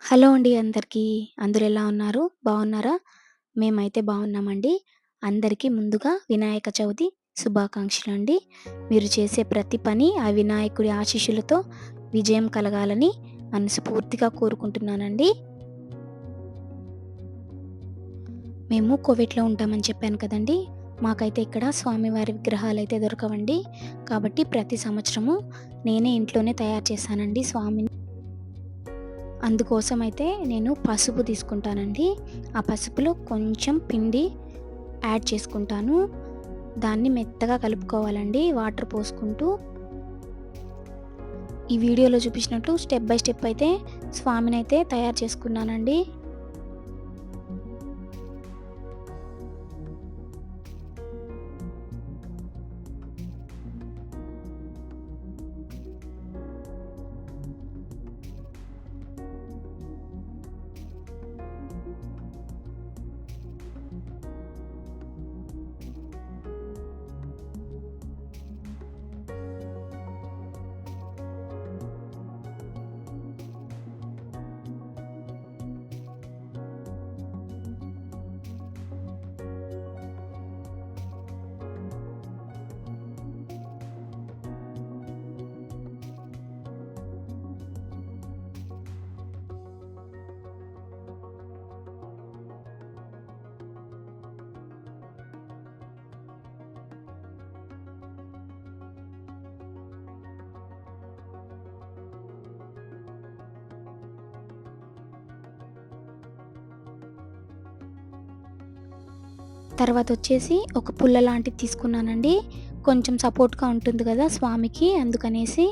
Hello అండి అందరికీ. అందరూ ఎలా ఉన్నారు? బాగున్నారా? మేమైతే బాగున్నామండి. అందరికీ ముందుగా వినాయక చవితి శుభాకాంక్షలండి. మీరు చేసే ప్రతి పని ఆ వినాయకుడి ఆశీస్సులతో విజయం కలగాలని మనస్ఫూర్తిగా కోరుకుంటున్నానండి. మేము కువైట్‌లో ఉంటామని చెప్పాను కదండీ! మాకైతే ఇక్కడ స్వామివారి విగ్రహాలైతే దొరకవండి. కాబట్టి ప్రతి సంవత్సరము నేనే ఇంట్లోనే తయారు చేశానండి స్వామిని. అందుకోసమైతే నేను పసుపు తీసుకుంటానండి. ఆ పసుపులో కొంచెం పిండి యాడ్ చేసుకుంటాను. దాన్ని మెత్తగా కలుపుకోవాలండి వాటర్ పోసుకుంటూ. ఈ వీడియోలో చూపించినట్లు స్టెప్ బై స్టెప్ అయితే స్వామినైతే తయారు చేసుకున్నానండి. తర్వాత వచ్చేసి ఒక పుల్ల లాంటిది తీసుకున్నానండి. కొంచెం సపోర్ట్‌గా ఉంటుంది కదా స్వామికి అందుకనేసి.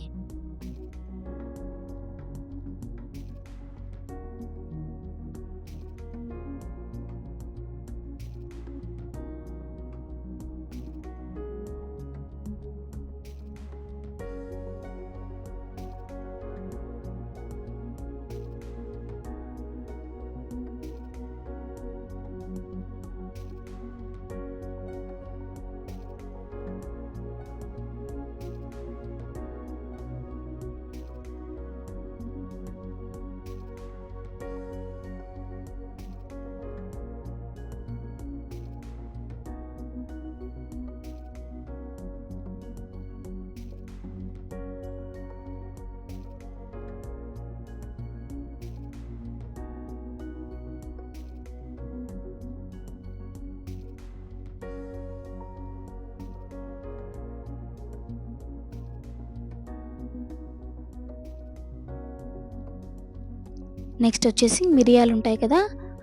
నెక్స్ట్ వచ్చేసి మిరియాలుంటాయి కదా!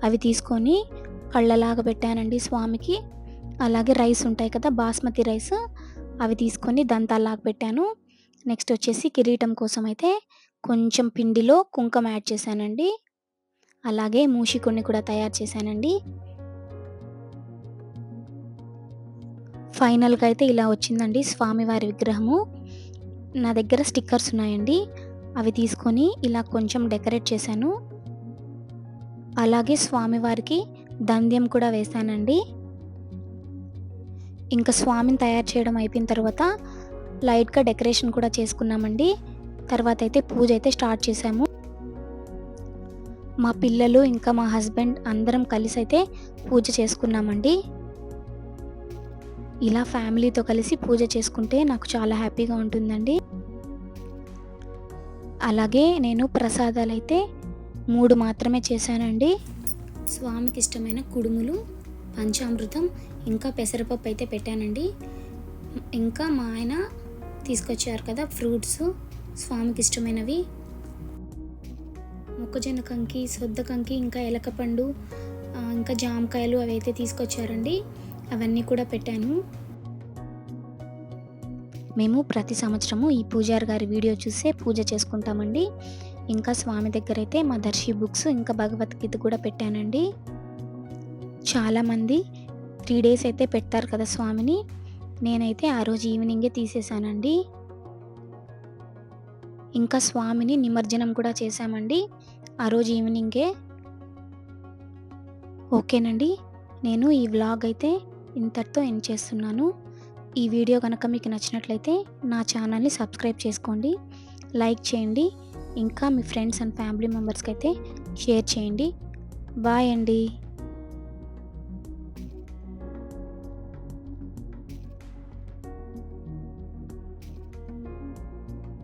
అవి తీసుకొని కళ్ళలాగా పెట్టానండి స్వామికి. అలాగే రైస్ ఉంటాయి కదా! బాస్మతి రైస్ అవి తీసుకొని దంతాల్లాగా పెట్టాను. నెక్స్ట్ వచ్చేసి కిరీటం కోసం అయితే కొంచెం పిండిలో కుంకుమ యాడ్ చేశానండి. అలాగే మూషికుడిని కూడా తయారు చేశానండి. ఫైనల్‌గా అయితే ఇలా వచ్చిందండి స్వామివారి విగ్రహము. నా దగ్గర స్టిక్కర్స్ ఉన్నాయండి. అవి తీసుకొని ఇలా కొంచెం డెకరేట్ చేశాను. అలాగే స్వామివారికి దంద్యం కూడా వేశానండి. ఇంకా స్వామిని తయారు చేయడం అయిపోయిన తర్వాత లైట్‌గా డెకరేషన్ కూడా చేసుకున్నామండి. తర్వాత అయితే పూజ అయితే స్టార్ట్ చేశాము. మా పిల్లలు ఇంకా మా హస్బెండ్ అందరం కలిసి అయితే పూజ చేసుకున్నామండి. ఇలా ఫ్యామిలీతో కలిసి పూజ చేసుకుంటే నాకు చాలా హ్యాపీగా ఉంటుందండి. అలాగే నేను ప్రసాదాలైతే 3 మాత్రమే చేశానండి. స్వామికి ఇష్టమైన కుడుములు, పంచామృతం ఇంకా పెసరపప్పు అయితే పెట్టానండి. ఇంకా మా ఆయన తీసుకొచ్చారు కదా ఫ్రూట్స్ స్వామికి ఇష్టమైనవి. మొక్కజొన్న కంకి, సొద్ద కంకి, ఇంకా ఎలకపండు, ఇంకా జామకాయలు అవి అయితే తీసుకొచ్చారండి. అవన్నీ కూడా పెట్టాను. మేము ప్రతి సంవత్సరము ఈ పూజారి గారి వీడియో చూసే పూజ చేసుకుంటామండి. ఇంకా స్వామి దగ్గరైతే మా దర్శి బుక్స్ ఇంకా భగవద్గీత కూడా పెట్టానండి. చాలామంది 3 డేస్ అయితే పెడతారు కదా స్వామిని. నేనైతే ఆ రోజు ఈవినింగే తీసేసానండి. ఇంకా స్వామిని నిమజ్జనం కూడా చేశామండి ఆ రోజు ఈవినింగే. ఓకేనండి. నేను ఈ వ్లాగ్ అయితే ఇంతటితో ఎండ్ చేస్తున్నాను. ఈ వీడియో కనుక మీకు నచ్చినట్లయితే నా ఛానల్ని సబ్స్క్రైబ్ చేసుకోండి, లైక్ చేయండి, ఇంకా మీ ఫ్రెండ్స్ అండ్ ఫ్యామిలీ మెంబర్స్కి అయితే షేర్ చేయండి. బాయ్ అండి.